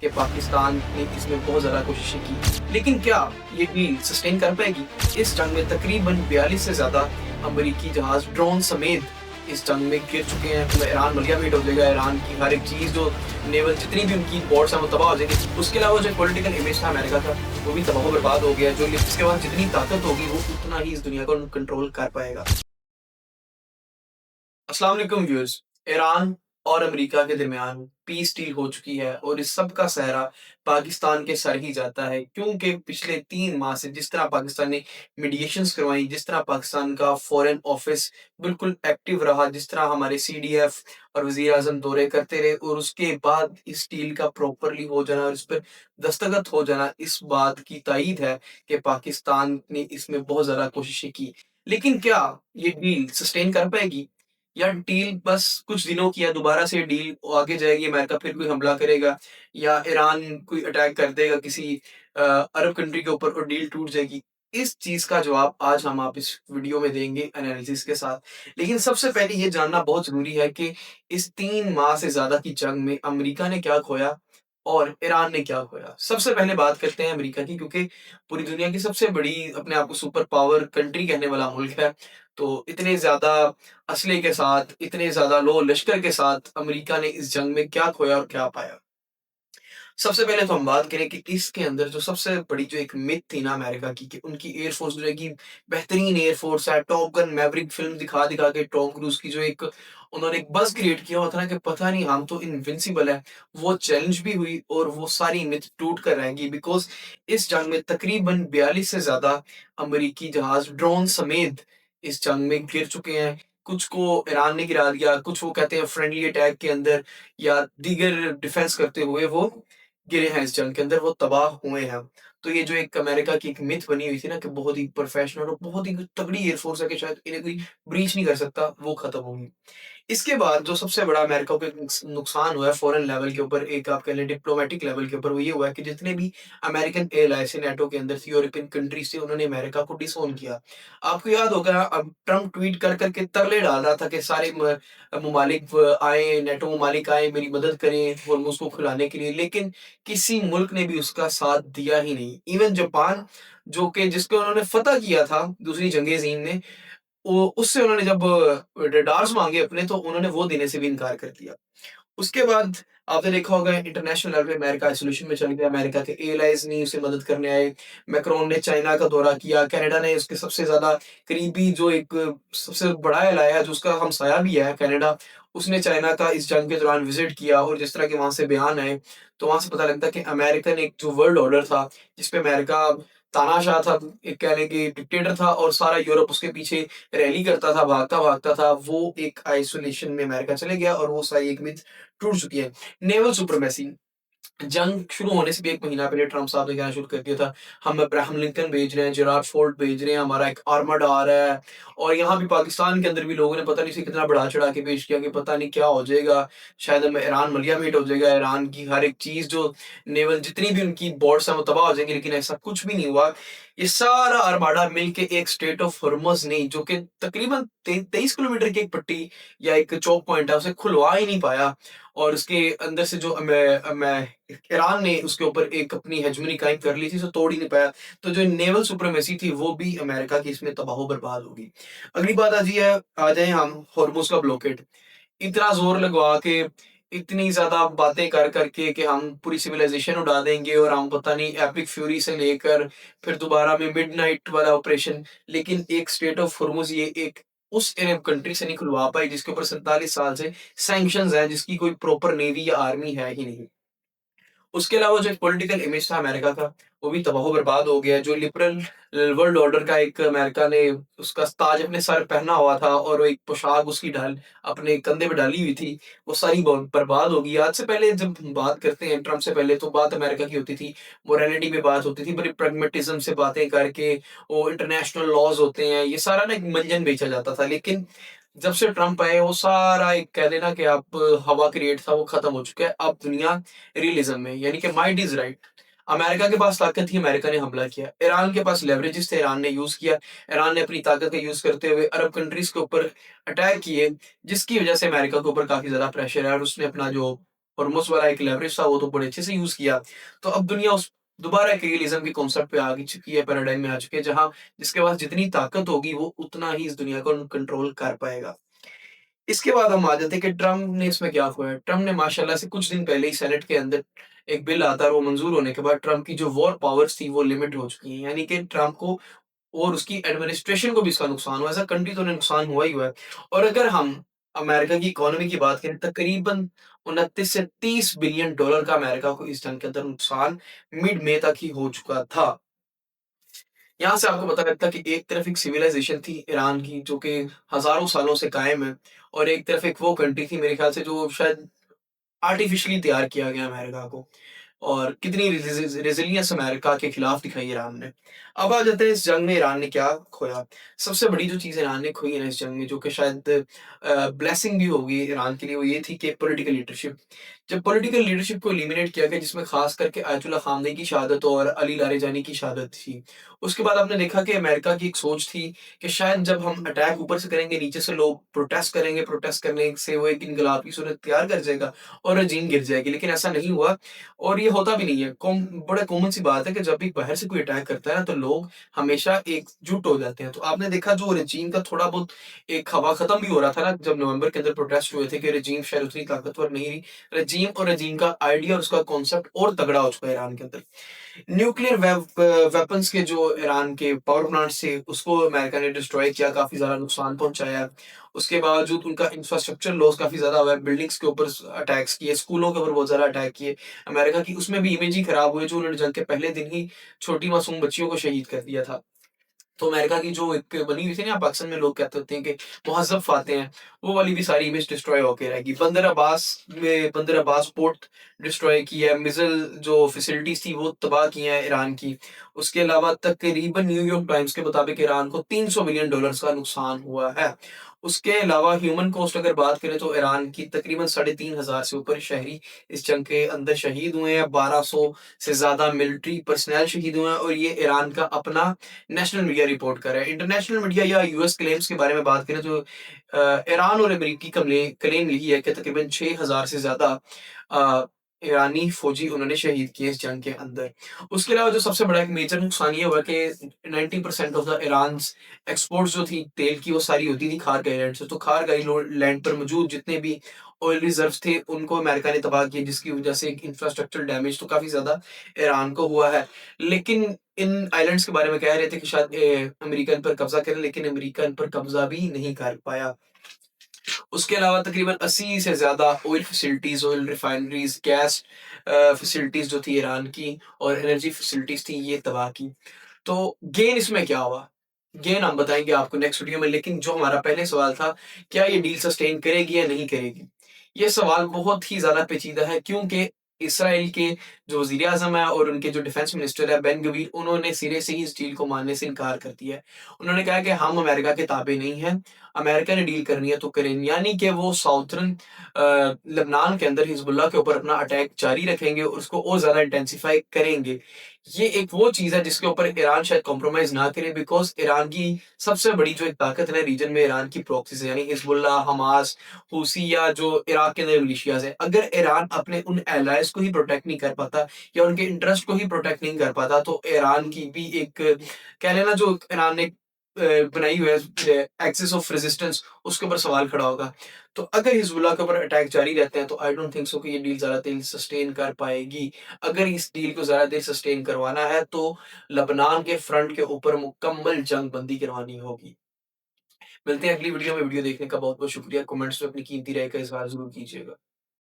कि पाकिस्तान ने इसमें बहुत ज़्यादा कोशिशें की। लेकिन क्या ये डील सस्टेन कर पाएगी? इस जंग में तकरीबन 42 से ज़्यादा अमरीकी जहाज़ ड्रोन समेत इस जंग में गिर चुके हैं। तो ईरान मलिया-मेट हो जाएगा, ईरान की हर एक चीज़ जो नेवल जितनी भी उनकी बोट्स हैं वो तबाह हो जाएंगी। उसके अलावा जो पॉलिटिकल इमेज था अमेरिका का, वो भी तबाह बर्बाद हो गया। जो इसके बाद जितनी ताकत होगी वो उतना ही इस दुनिया को कंट्रोल कर पाएगा। अस्सलाम वालेकुम व्यूअर्स। ईरान और अमेरिका के दरमियान पीस डील हो चुकी है और इस सब का सेहरा पाकिस्तान के सर ही जाता है, क्योंकि पिछले 3 माह से जिस तरह पाकिस्तान ने मीडिएशंस करवाई, जिस तरह पाकिस्तान का फॉरेन ऑफिस बिल्कुल एक्टिव रहा, जिस तरह हमारे सीडीएफ और वज़ीर आज़म दौरे करते रहे और उसके बाद इस डील का प्रॉपरली हो जाना और इस पर दस्तखत हो जाना इस बात की तायद है कि पाकिस्तान ने इसमें बहुत ज़्यादा कोशिशें की। लेकिन क्या ये डील सस्टेन कर पाएगी? या डील बस कुछ दिनों की है, दोबारा से डील आगे जाएगी, अमेरिका फिर कोई हमला करेगा या ईरान कोई अटैक कर देगा किसी अरब कंट्री के ऊपर और डील टूट जाएगी। इस चीज़ का जवाब आज हम आप इस वीडियो में देंगे एनालिसिस के साथ। लेकिन सबसे पहले ये जानना बहुत ज़रूरी है कि इस 3 माह से ज़्यादा की जंग में अमेरिका ने क्या खोया और ईरान ने क्या खोया? सबसे पहले बात करते हैं अमेरिका की, क्योंकि पूरी दुनिया की सबसे बड़ी अपने आप को सुपर पावर कंट्री कहने वाला मुल्क है। तो इतने ज़्यादा असले के साथ, इतने ज़्यादा लो लश्कर के साथ अमेरिका ने इस जंग में क्या खोया और क्या पाया? सबसे पहले तो हम बात करें कि इसके अंदर जो सबसे बड़ी जो एक मिथ थी ना अमेरिका की, कि उनकी एयर फ़ोर्स जो है कि बेहतरीन एयर फ़ोर्स है, टॉप गन, मैवरिक फ़िल्म दिखा-दिखा के टॉम क्रूज़ की जो एक उन्होंने एक बज़ क्रिएट किया हुआ था ना कि पता नहीं हम तो इनविंसिबल हैं, वो चैलेंज भी हुई और वो सारी मिथ टूट कर रहेंगी, बिकॉज़ इस जंग में तकरीबन 42 से ज़्यादा अमेरिकी जहाज़ ड्रोन समेत इस जंग में गिर चुके हैं। कुछ को ईरान ने गिरा दिया, कुछ वो कहते हैं फ्रेंडली अटैक के अंदर या दीगर डिफेंस करते हुए वो गिरे हैं इस जंग के अंदर, वो तबाह हुए हैं। तो ये जो एक अमेरिका की एक मिथ बनी हुई थी ना कि बहुत ही प्रोफेशनल और बहुत ही तगड़ी एयर फ़ोर्स है कि शायद इन्हें कोई ब्रीच नहीं कर सकता, वो खत्म होगी। इसके बाद जो सबसे बड़ा अमेरिका को एक नुकसान हुआ है फॉरेन लेवल के ऊपर, एक आप कह लें डिप्लोमेटिक लेवल के ऊपर, वो ये हुआ है कि जितने भी अमेरिकन एलायंस है नेटो के अंदर थी, यूरोपियन कंट्रीज़ थी, उन्होंने अमेरिका को डिसओन किया। आपको याद होगा अब ट्रम्प ट्वीट कर कर के तरले डाल रहा था कि सारे ममालिक आएँ, नेटो ममालिक आएँ, मेरी मदद करें होर्मुज़ को खुलाने के लिए, लेकिन किसी मुल्क ने भी उसका साथ दिया ही नहीं। इवन जापान, जो कि जिसको उन्होंने फ़तह किया था दूसरी जंग-ए-ज़ीन में, वो उससे उन्होंने जब रडार्स माँगे अपने, तो उन्होंने वो देने से भी इनकार कर दिया। उसके बाद आपने देखा होगा इंटरनेशनल लेवल पे अमेरिका आइसोलेशन में चल गया, अमेरिका के एलाइज़ नहीं उसे मदद करने आए, मैक्रोन ने चाइना का दौरा किया, कनाडा ने उसके सबसे ज़्यादा करीबी जो एक सबसे बड़ा एलाय है, जो उसका हमसाया भी है कनाडा, उसने चाइना का इस जंग के दौरान विज़िट किया और जिस तरह के वहाँ से बयान आए, तो वहाँ से पता लगता है कि अमेरिकन एक जो वर्ल्ड ऑर्डर था, जिसपे अमेरिका तानाशाह था, एक कह लें कि डिक्टेटर था और सारा यूरोप उसके पीछे रैली करता था, भागता-भागता था, वो एक आइसोलेशन में अमेरिका चले गया और वो सारी एक मिथ टूट चुकी है। नेवल सुप्रीमेसी, जंग शुरू होने से भी 1 महीना पहले ट्रम्प साहब ने कहना शुरू कर दिया था, हम अब्राहम लिंकन भेज रहे हैं, जेरार्ड फोर्ड भेज रहे हैं, हमारा एक आर्मर्ड आ रहा है। और यहाँ भी पाकिस्तान के अंदर भी लोगों ने पता नहीं इसे कितना बढ़ा-चढ़ा के पेश किया कि पता नहीं क्या हो जाएगा, शायद हम ईरान मलिया-मेट हो जाएगा, ईरान की हर एक चीज़ जो नेवल जितनी भी उनकी बोट्स हैं वो तबाह हो जाएँगी, लेकिन ऐसा कुछ भी नहीं हुआ। ये सारा आर्माडा मिलके एक स्ट्रेट ऑफ हॉर्मुज़ नहीं, जो कि तकरीबन 23 किलोमीटर की एक पट्टी या एक चोक पॉइंट है, उसे खुलवा ही नहीं पाया। और उसके अंदर से जो ईरान ने उसके ऊपर एक अपनी हेजेमनी कायम कर ली थी, उसे तोड़ ही नहीं पाया। तो जो नेवल सुप्रीमेसी थी, वो भी अमेरिका की इसमें तबाह-ओ-बर्बाद होगी। अगली बात आ जाएँ हम हॉर्मुज़ का ब्लॉकेड। इतना ज़ोर लगवा के, इतनी ज़्यादा बातें कर कर के कि हम पूरी सिविलाइज़ेशन उड़ा देंगे और हम पता नहीं एपिक फ्यूरी से लेकर फिर दोबारा में मिडनाइट वाला ऑपरेशन, लेकिन एक स्ट्रेट ऑफ हॉर्मुज़ ये एक उस अरब कंट्री से नहीं खुलवा पाई जिसके ऊपर 47 साल से सैंक्शंस हैं, जिसकी कोई प्रॉपर नेवी या आर्मी है ही नहीं। उसके अलावा जो एक पॉलिटिकल इमेज था अमेरिका का, वो भी तबाह-बर्बाद हो गया। जो लिबरल वर्ल्ड ऑर्डर का एक अमेरिका ने उसका ताज अपने सर पहना हुआ था और वो एक पोशाक उसकी अपने कंधे पे डाली हुई थी, वो सारी बर्बाद हो गई। आज से पहले जब हम बात करते हैं, ट्रम्प से पहले तो बात अमेरिका की होती थी, मोरालिटी पे बात होती थी, बड़ी प्रैग्मैटिज़्म से बातें करके, वो इंटरनेशनल लॉज़ होते हैं, ये सारा ना एक मंजन बेचा जाता था। लेकिन जब से ट्रम्प आए, वो सारा एक कह लेना कि आप हवा क्रिएट था, वो खत्म हो चुका है। अब दुनिया रियलिज़्म में, यानी कि माइट इज़ राइट। अमेरिका के पास ताकत थी, अमेरिका ने हमला किया। ईरान के पास लेवरेजेस थे, ईरान ने यूज़ किया। ईरान ने अपनी ताकत का यूज़ करते हुए अरब कंट्रीज़ के ऊपर अटैक किए, जिसकी वज़ह से अमेरिका के ऊपर काफ़ी ज़्यादा प्रेशर है और उसने अपना जो हॉर्मज़ वाला एक लेवरेज था, वो तो बड़े अच्छे से यूज़ किया। तो अब दुनिया उस दोबारा एक रियलिज़्म के कॉन्सेप्ट पे आ गई चुकी है, पैराडाइम में आ चुकी है, जहाँ जिसके पास जितनी ताकत होगी, वो उतना ही इस दुनिया को कंट्रोल कर पाएगा। इसके बाद हम आ जाते हैं कि ट्रम्प ने इसमें क्या खोया। ट्रम्प ने माशाल्लाह से कुछ दिन पहले ही सेनेट के अंदर एक बिल आता है और वो मंज़ूर होने के बाद ट्रम्प की जो वॉर पावर्स थी, वो लिमिट हो चुकी हैं। यानी कि ट्रम्प को और उसकी एडमिनिस्ट्रेशन को भी इसका नुकसान हुआ है। एज़ अ कंट्री तो उन्हें नुकसान हुआ ही हुआ है। और अगर हम अमेरिका की इकोनॉमी की बात करें, तकरीबन 29 से 30 बिलियन डॉलर का अमेरिका को इस जंग के अंदर नुकसान मिड मई तक ही हो चुका था। यहाँ से आपको पता लगता है कि एक तरफ एक सिविलाइज़ेशन थी ईरान की, जो कि हज़ारों सालों से कायम है, और एक तरफ एक वो कंट्री थी मेरे ख़्याल से जो शायद आर्टिफ़िशियली तैयार किया गया अमेरिका को। और कितनी रेज़िलियंस अमेरिका के खिलाफ दिखाई ईरान ने। अब आ जाते हैं इस जंग में ईरान ने क्या खोया। सबसे बड़ी जो चीज़ ईरान ने खोई है ना इस जंग में, जो कि शायद ब्लेसिंग भी होगी ईरान के लिए, वो ये थी कि पॉलिटिकल लीडरशिप। जब पॉलिटिकल लीडरशिप को एलिमिनेट किया गया, जिसमें ख़ास करके आयतुल्लाह ख़ामनेई की शहादत और अली लारीजानी की शहादत थी। उसके बाद आपने देखा कि अमेरिका की एक सोच थी कि शायद जब हम अटैक ऊपर से करेंगे, नीचे से लोग प्रोटेस्ट करेंगे, प्रोटेस्ट करने से वो एक इन्कलाब की सूरत इख्तियार कर जाएगा और रजीम गिर जाएगी। लेकिन ऐसा नहीं हुआ। और ये होता भी नहीं है। बड़ा कॉमन सी बात है कि जब भी बाहर से कोई अटैक करता है ना, तो लोग हमेशा एकजुट हो जाते हैं। तो आपने देखा जो रेजीम का थोड़ा बहुत एक हवा खत्म भी हो रहा था ना, जब नवंबर के अंदर प्रोटेस्ट हुए थे कि रेजीम शायद उतनी ताकतवर नहीं रही। रेजीम और रेजीम का आइडिया और उसका कॉन्सेप्ट और तगड़ा हो चुका है ईरान के अंदर। न्यूक्लियर वेपन्स के जो ईरान के पावर प्लांट्स थे, उसको अमेरिका ने डिस्ट्रॉय किया, काफ़ी ज़्यादा नुकसान पहुँचाया। उसके बावजूद उनका इंफ्रास्ट्रक्चर लॉस काफ़ी ज़्यादा हुआ है, बिल्डिंग्स के ऊपर अटैक्स किए, स्कूलों के ऊपर बहुत ज़्यादा अटैक किए। अमेरिका की उसमें भी इमेज ही खराब हुई, जो उन्होंने जंग के पहले दिन ही छोटी मासूम बच्चियों को शहीद कर दिया था। तो अमेरिका की जो एक बनी हुई थी ना, पाकिस्तान में लोग कहते होते हैं कि मुहज़्ज़ब फ़ातेह हैं, वो वाली भी सारी इमेज डिस्ट्रॉय होके रहेगी। बंदर अब्बास पोर्ट डिस्ट्रॉय किया है, मिसाइल जो फैसिलिटीज़ थी वो तबाह की हैं ईरान की। उसके अलावा तकरीबन न्यूयॉर्क टाइम्स के मुताबिक ईरान को $300 बिलियन डॉलर्स का नुकसान हुआ है। उसके अलावा ह्यूमन कॉस्ट अगर बात करें, तो ईरान की तकरीबन 3,500 से ऊपर शहरी इस जंग के अंदर शहीद हुए हैं, 1200 से ज़्यादा मिलिट्री पर्सनल शहीद हुए हैं, और ये ईरान का अपना नेशनल मीडिया रिपोर्ट कर रहा है। इंटरनेशनल मीडिया या यूएस क्लेम्स के बारे में बात करें, तो ईरान और अमेरिकी क्लेम यही है कि तकरीबन 6,000 से ज़्यादा अ, ईरानी फौजी उन्होंने शहीद किए इस जंग के अंदर। उसके अलावा जो सबसे बड़ा एक मेजर नुकसान ये हुआ कि 90% ऑफ द ईरान्स एक्सपोर्ट्स जो थी तेल की, वो सारी होती थी खारगाई लैंड से। तो खारगाई लो लैंड पर मौजूद जितने भी ऑयल रिज़र्व्स थे, उनको अमेरिका ने तबाह किया, जिसकी वजह से एक इंफ्रास्ट्रक्चरल डैमेज तो काफ़ी ज़्यादा ईरान को हुआ है। लेकिन इन आइलैंड्स के बारे में कह रहे थे कि शायद अमेरिका इन पर कब्ज़ा करे, लेकिन अमेरिका इन पर कब्ज़ा भी नहीं कर पाया। उसके अलावा तकरीबन 80 से ज़्यादा oil facilities, oil refineries, gas facilities जो थी ईरान की, और एनर्जी फैसिलिटीज़ थी, ये तबाह की। तो गेन इसमें क्या हुआ? गेन हम बताएँगे आपको नेक्स्ट वीडियो में, लेकिन जो हमारा पहले सवाल था, क्या ये डील सस्टेन करेगी या नहीं करेगी? ये सवाल बहुत ही ज़्यादा पेचीदा है, क्योंकि इसराइल के जो वज़ीर-ए-आज़म है और उनके जो डिफेंस मिनिस्टर है बेन-गवीर, उन्होंने सिरे से ही इस डील को मानने से इनकार कर दिया है। उन्होंने कहा कि हम अमेरिका के ताबे नहीं हैं, अमेरिका ने डील करनी है तो करें, यानी कि वो साउथर्न लेबनान के अंदर हिज़्बुल्लाह के ऊपर अपना अटैक जारी रखेंगे और उसको और ज़्यादा इंटेंसिफ़ाई करेंगे। ये एक वो चीज़ है जिसके ऊपर ईरान शायद कॉम्प्रोमाइज़ ना करे, बिकॉज़ ईरान की सबसे बड़ी जो एक ताकत है ना रीजन में, ईरान की प्रॉक्सीज़ है, यानी हिज़्बुल्लाह, हमास, हूसी, या जो इराक के अंदर मिलिशियाज़ हैं। अगर ईरान अपने उन एलाइज़ को ही प्रोटेक्ट नहीं कर पाता, या उनके इंटरेस्ट को ही प्रोटेक्ट नहीं कर पाता, तो ईरान की भी एक कह लेना, जो ईरान ने बनाई हुई है एक्सिस ऑफ रेजिस्टेंस, उसके ऊपर सवाल खड़ा होगा। तो अगर हिज़्बुल्लाह के ऊपर अटैक जारी रहते हैं, तो आई डोंट थिंक सो कि ये डील ज़्यादा देर सस्टेन कर पाएगी। अगर इस डील को ज़्यादा देर सस्टेन करवाना है, तो लेबनान के फ्रंट के ऊपर मुकम्मल जंगबंदी करवानी होगी। मिलते हैं अगली वीडियो में। वीडियो देखने का बहुत-बहुत शुक्रिया। कमेंट्स में अपनी कीमती राय का इज़हार ज़रूर कीजिएगा।